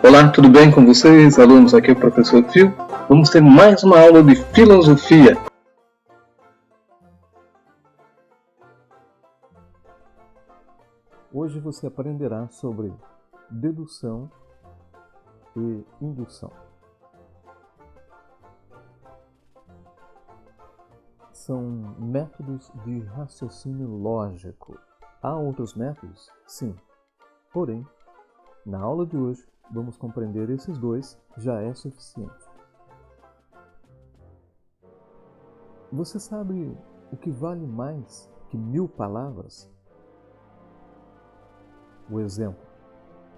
Olá, tudo bem com vocês, alunos? Aqui é o professor Phil. Vamos ter mais uma aula de filosofia. Hoje você aprenderá sobre dedução e indução. São métodos de raciocínio lógico. Há outros métodos? Sim. Porém, na aula de hoje, vamos compreender esses dois, já é suficiente. Você sabe o que vale mais que 1000 palavras? O exemplo.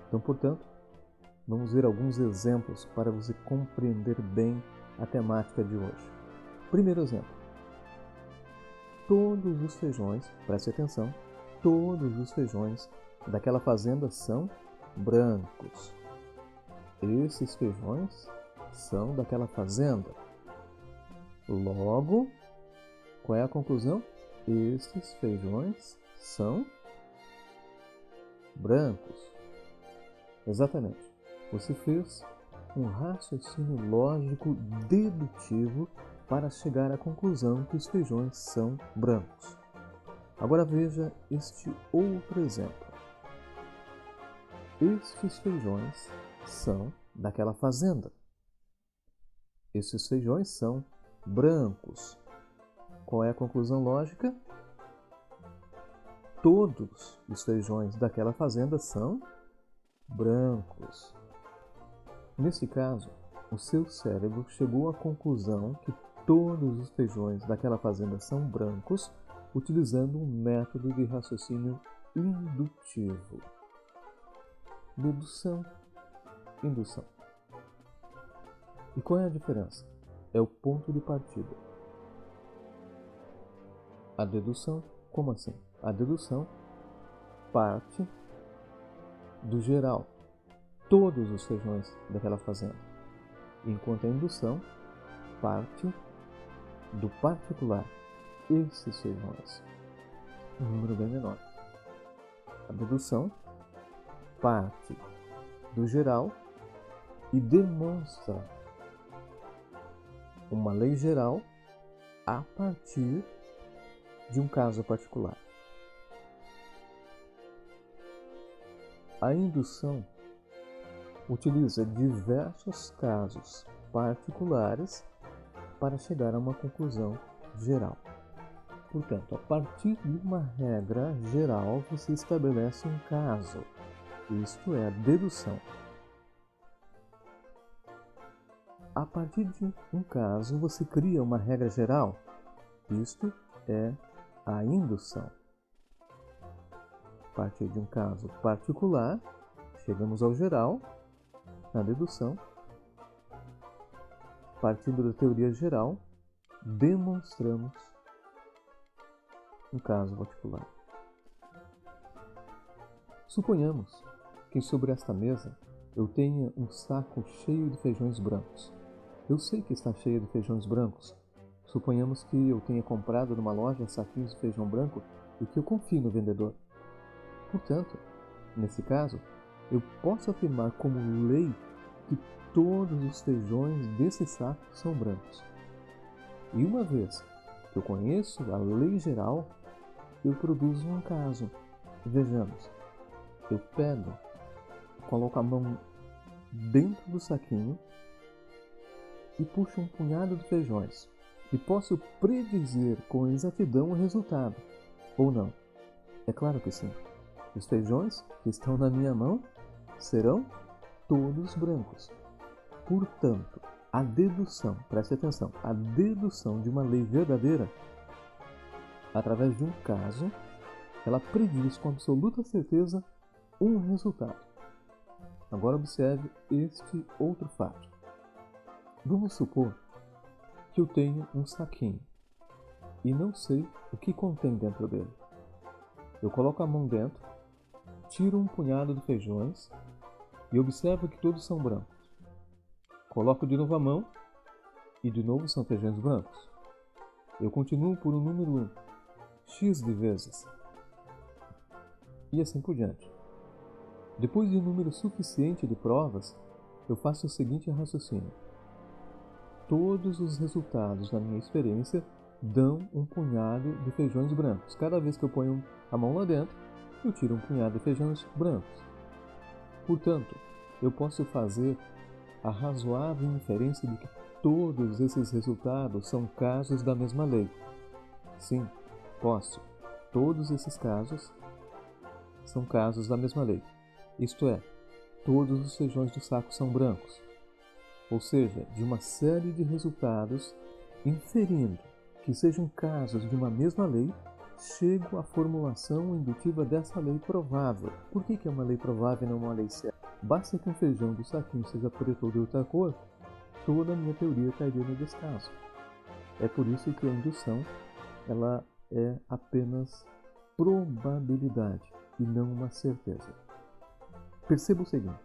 Então, portanto, vamos ver alguns exemplos para você compreender bem a temática de hoje. Primeiro exemplo. Todos os feijões, preste atenção, todos os feijões daquela fazenda são brancos. Esses feijões são daquela fazenda. Logo, qual é a conclusão? Estes feijões são brancos. Exatamente. Você fez um raciocínio lógico dedutivo para chegar à conclusão que os feijões são brancos. Agora veja este outro exemplo. Estes feijões são daquela fazenda. Estes feijões são brancos. Qual é a conclusão lógica? Todos os feijões daquela fazenda são brancos. Nesse caso, o seu cérebro chegou à conclusão que todos os feijões daquela fazenda são brancos, utilizando um método de raciocínio indutivo. Dedução, indução. E qual é a diferença? É o ponto de partida. A dedução, como assim? A dedução parte do geral, todos os feijões daquela fazenda, enquanto a indução parte do particular, esses feijões, um número bem menor. A dedução parte do geral e demonstra uma lei geral a partir de um caso particular. A indução utiliza diversos casos particulares para chegar a uma conclusão geral. Portanto, a partir de uma regra geral, você estabelece um caso. Isto é a dedução. A partir de um caso, você cria uma regra geral. Isto é a indução. A partir de um caso particular, chegamos ao geral, na dedução. Partindo da teoria geral, demonstramos um caso particular. Suponhamos que sobre esta mesa eu tenha um saco cheio de feijões brancos. Eu sei que está cheio de feijões brancos. Suponhamos que eu tenha comprado numa loja saquinhos de feijão branco e que eu confie no vendedor. Portanto, nesse caso, eu posso afirmar como lei que todos os feijões desse saco são brancos. E uma vez que eu conheço a lei geral, eu produzo um caso. Vejamos, eu pego, coloco a mão dentro do saquinho e puxo um punhado de feijões. E posso predizer com exatidão o resultado, ou não? É claro que sim. Os feijões que estão na minha mão serão todos brancos. Portanto, a dedução, preste atenção, a dedução de uma lei verdadeira, através de um caso, ela prediz com absoluta certeza um resultado. Agora observe este outro fato. Vamos supor que eu tenho um saquinho e não sei o que contém dentro dele. Eu coloco a mão dentro, tiro um punhado de feijões e observo que todos são brancos. Coloco de novo a mão e de novo são feijões brancos. Eu continuo por um número X de vezes. E assim por diante. Depois de um número suficiente de provas, eu faço o seguinte raciocínio. Todos os resultados da minha experiência dão um punhado de feijões brancos. Cada vez que eu ponho a mão lá dentro, eu tiro um punhado de feijões brancos. Portanto, eu posso fazer a razoável inferência de que todos esses resultados são casos da mesma lei. Sim, posso. Todos esses casos são casos da mesma lei. Isto é, todos os feijões do saco são brancos. Ou seja, de uma série de resultados, inferindo que sejam casos de uma mesma lei, chego à formulação indutiva dessa lei provável. Por que é uma lei provável e não uma lei certa? Basta que um feijão do saquinho seja preto ou de outra cor, toda a minha teoria cairia no descaso. É por isso que a indução ela é apenas probabilidade e não uma certeza. Perceba o seguinte: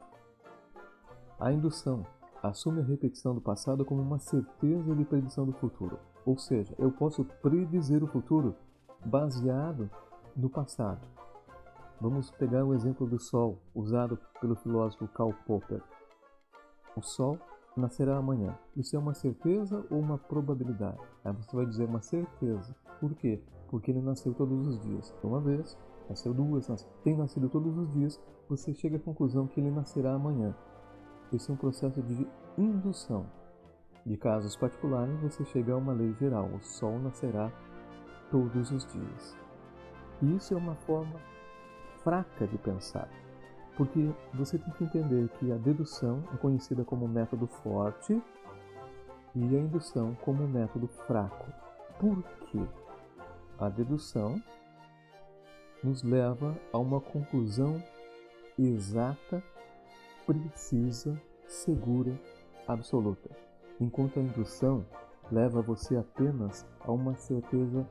a indução assume a repetição do passado como uma certeza de predição do futuro. Ou seja, eu posso predizer o futuro baseado no passado. Vamos pegar o exemplo do Sol, usado pelo filósofo Karl Popper. O Sol nascerá amanhã. Isso é uma certeza ou uma probabilidade? Aí você vai dizer uma certeza. Por quê? Porque ele nasceu todos os dias. Uma vez, nasceu duas, tem nascido todos os dias, você chega à conclusão que ele nascerá amanhã. Esse é um processo de indução. De casos particulares, você chega a uma lei geral. O Sol nascerá todos os dias. E isso é uma forma fraca de pensar, porque você tem que entender que a dedução é conhecida como método forte e a indução como método fraco. Por quê? A dedução nos leva a uma conclusão exata, precisa, segura, absoluta, enquanto a indução leva você apenas a uma certeza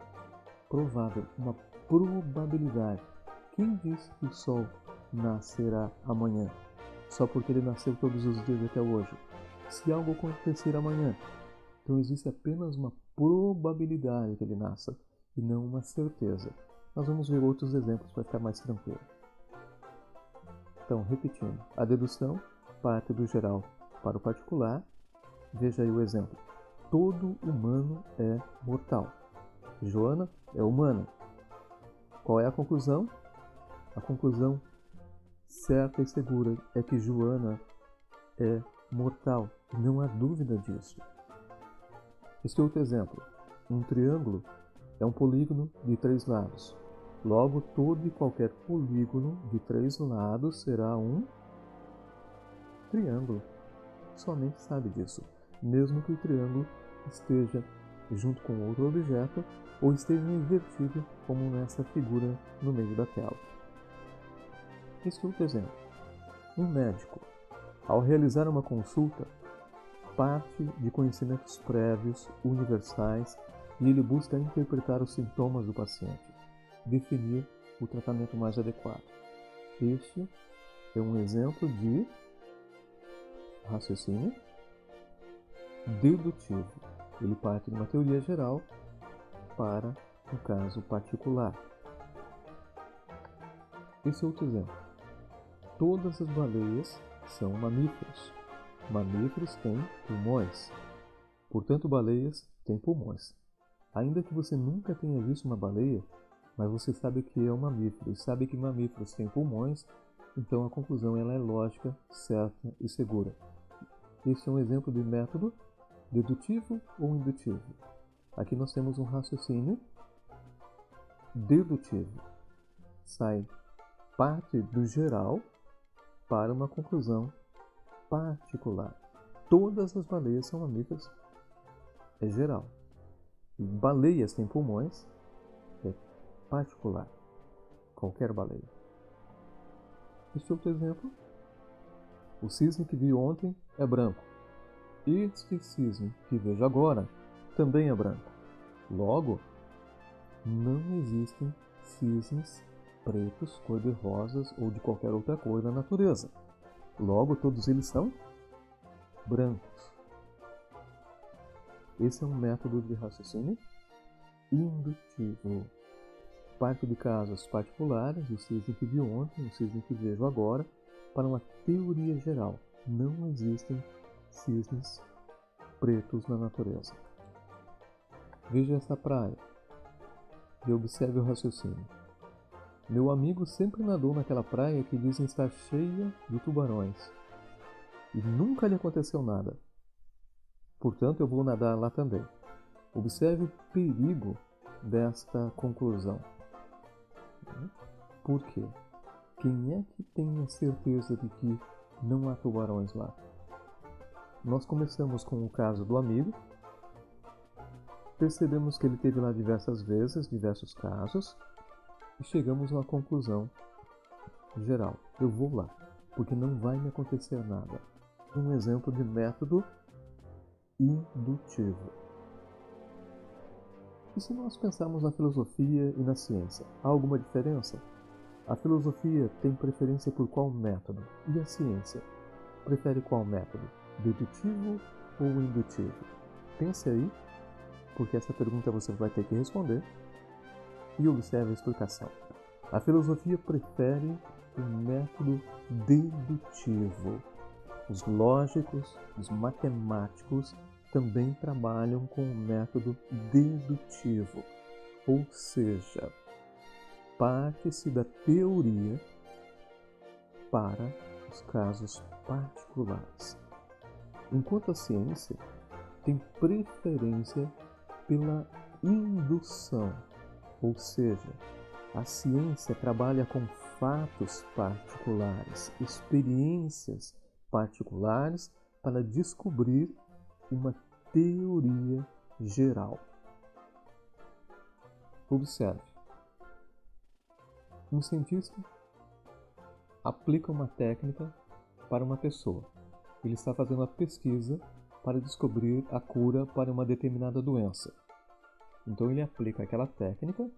provável, uma probabilidade. Quem disse que o Sol nascerá amanhã? Só porque ele nasceu todos os dias até hoje. Se algo acontecer amanhã, então existe apenas uma probabilidade que ele nasça e não uma certeza. Nós vamos ver outros exemplos para ficar mais tranquilo. Então, repetindo, a dedução parte do geral para o particular. Veja aí o exemplo. Todo humano é mortal. Joana é humana. Qual é a conclusão? A conclusão certa e segura é que Joana é mortal. Não há dúvida disso. Este outro exemplo. Um triângulo é um polígono de 3 lados. Logo, todo e qualquer polígono de 3 lados será um triângulo. Somente sabe disso, mesmo que o triângulo esteja junto com outro objeto ou esteja invertido, como nessa figura no meio da tela. Este outro exemplo. Um médico, ao realizar uma consulta, parte de conhecimentos prévios, universais, e ele busca interpretar os sintomas do paciente, definir o tratamento mais adequado. Este é um exemplo de raciocínio dedutivo. Ele parte de uma teoria geral para um caso particular. Esse é outro exemplo. Todas as baleias são mamíferos. Mamíferos têm pulmões. Portanto, baleias têm pulmões. Ainda que você nunca tenha visto uma baleia, mas você sabe que é um mamífero e sabe que mamíferos têm pulmões, então a conclusão ela é lógica, certa e segura. Este é um exemplo de método dedutivo ou indutivo. Aqui nós temos um raciocínio dedutivo. Sai parte do geral para uma conclusão particular. Todas as baleias são mamíferos, é geral. E baleias têm pulmões, é particular. Qualquer baleia. Este outro exemplo. O cisne que vi ontem é branco. Este cisne que vejo agora também é branco. Logo, não existem cisnes pretos, cor-de-rosas ou de qualquer outra cor na natureza. Logo, todos eles são brancos. Esse é um método de raciocínio indutivo. Parte de casos particulares, o cisne que vi ontem, o cisne que vejo agora, para uma teoria geral. não existem cisnes pretos na natureza. Veja essa praia e observe o raciocínio. Meu amigo sempre nadou naquela praia que dizem estar cheia de tubarões e nunca lhe aconteceu nada. Portanto, eu vou nadar lá também. Observe o perigo desta conclusão. Por quê? Quem é que tem a certeza de que não há tubarões lá? Nós começamos com o caso do amigo, percebemos que ele esteve lá diversas vezes, diversos casos, e chegamos a uma conclusão geral. Eu vou lá, porque não vai me acontecer nada. Um exemplo de método indutivo. E se nós pensarmos na filosofia e na ciência, há alguma diferença? A filosofia tem preferência por qual método? E a ciência? Prefere qual método? Dedutivo ou indutivo? Pense aí, porque essa pergunta você vai ter que responder, e observe a explicação. A filosofia prefere o método dedutivo. Os lógicos, os matemáticos também trabalham com o método dedutivo, ou seja, parte-se da teoria para os casos particulares. Enquanto a ciência tem preferência pela indução, ou seja, a ciência trabalha com fatos particulares, experiências particulares para descobrir uma teoria geral. Observe. Um cientista aplica uma técnica para uma pessoa. Ele está fazendo uma pesquisa para descobrir a cura para uma determinada doença. Então ele aplica aquela técnica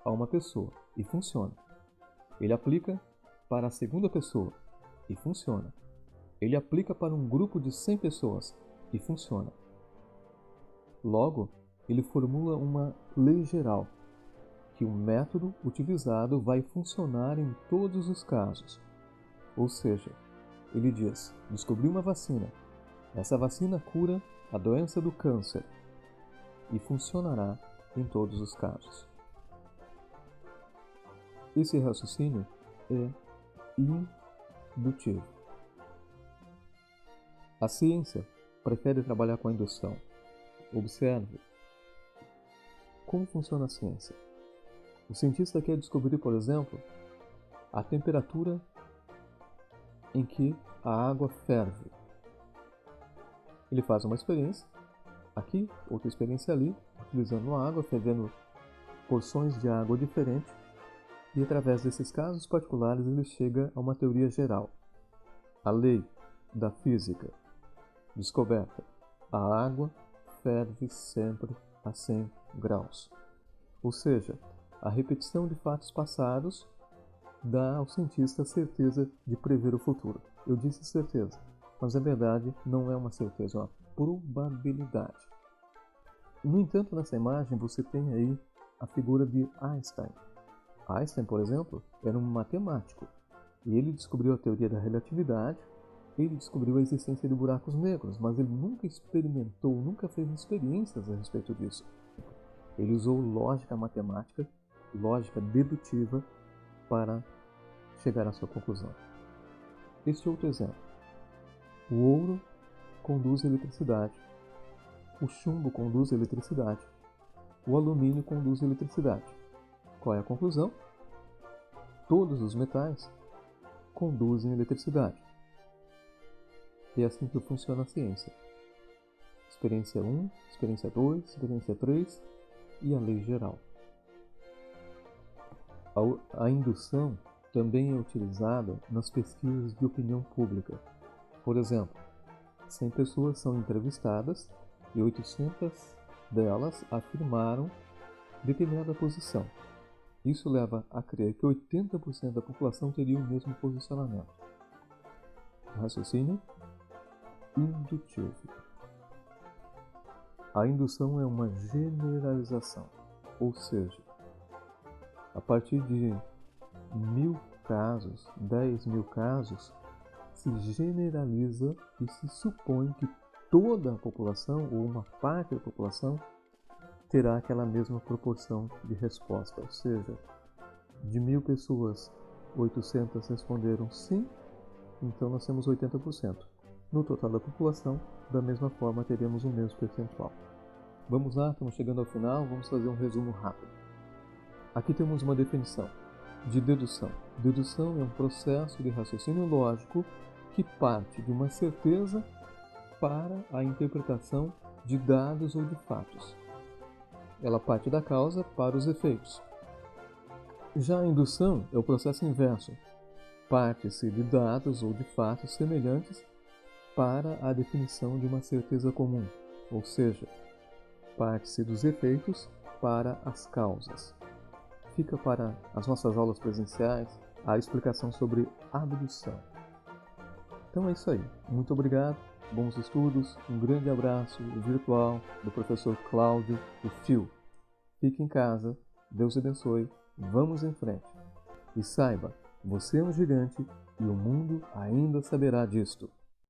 a uma pessoa e funciona. Ele aplica para a segunda pessoa e funciona. Ele aplica para um grupo de 100 pessoas e funciona. Logo, ele formula uma lei geral, que o método utilizado vai funcionar em todos os casos. Ou seja, ele diz: descobri uma vacina. Essa vacina cura a doença do câncer e funcionará em todos os casos. Esse raciocínio é indutivo. A ciência prefere trabalhar com a indução. Observe como funciona a ciência. O cientista quer descobrir, por exemplo, a temperatura em que a água ferve. Ele faz uma experiência aqui, outra experiência ali, utilizando a água, fervendo porções de água diferentes, e através desses casos particulares ele chega a uma teoria geral. A lei da física. Descoberta: a água ferve sempre a 100 graus. Ou seja, a repetição de fatos passados dá ao cientista a certeza de prever o futuro. Eu disse certeza, mas na verdade não é uma certeza, é uma probabilidade. No entanto, nessa imagem você tem aí a figura de Einstein. Einstein, por exemplo, era um matemático e ele descobriu a teoria da relatividade. Ele descobriu a existência de buracos negros, mas ele nunca experimentou, nunca fez experiências a respeito disso. Ele usou lógica matemática, lógica dedutiva, para chegar à sua conclusão. Este outro exemplo. O ouro conduz a eletricidade, o chumbo conduz a eletricidade, o alumínio conduz a eletricidade. Qual é a conclusão? Todos os metais conduzem a eletricidade. E é assim que funciona a ciência. Experiência 1, experiência 2, experiência 3 e a lei geral. A indução também é utilizada nas pesquisas de opinião pública. Por exemplo, 100 pessoas são entrevistadas e 800 delas afirmaram determinada posição. Isso leva a crer que 80% da população teria o mesmo posicionamento. Raciocínio indutivo. A indução é uma generalização, ou seja, a partir de 1000 casos, 10.000 casos, se generaliza e se supõe que toda a população, ou uma parte da população, terá aquela mesma proporção de resposta. Ou seja, de 1.000 pessoas, 800 responderam sim, então nós temos 80%. No total da população, da mesma forma, teríamos o mesmo percentual. Vamos lá, estamos chegando ao final, vamos fazer um resumo rápido. Aqui temos uma definição de dedução. Dedução é um processo de raciocínio lógico que parte de uma certeza para a interpretação de dados ou de fatos. Ela parte da causa para os efeitos. Já a indução é o processo inverso. Parte-se de dados ou de fatos semelhantes para a definição de uma certeza comum, ou seja, parte-se dos efeitos para as causas. Fica para as nossas aulas presenciais a explicação sobre abdução. Então é isso aí. Muito obrigado, bons estudos, um grande abraço virtual do professor Cláudio, do FIU. Fique em casa, Deus abençoe, vamos em frente. E saiba, você é um gigante e o mundo ainda saberá disto.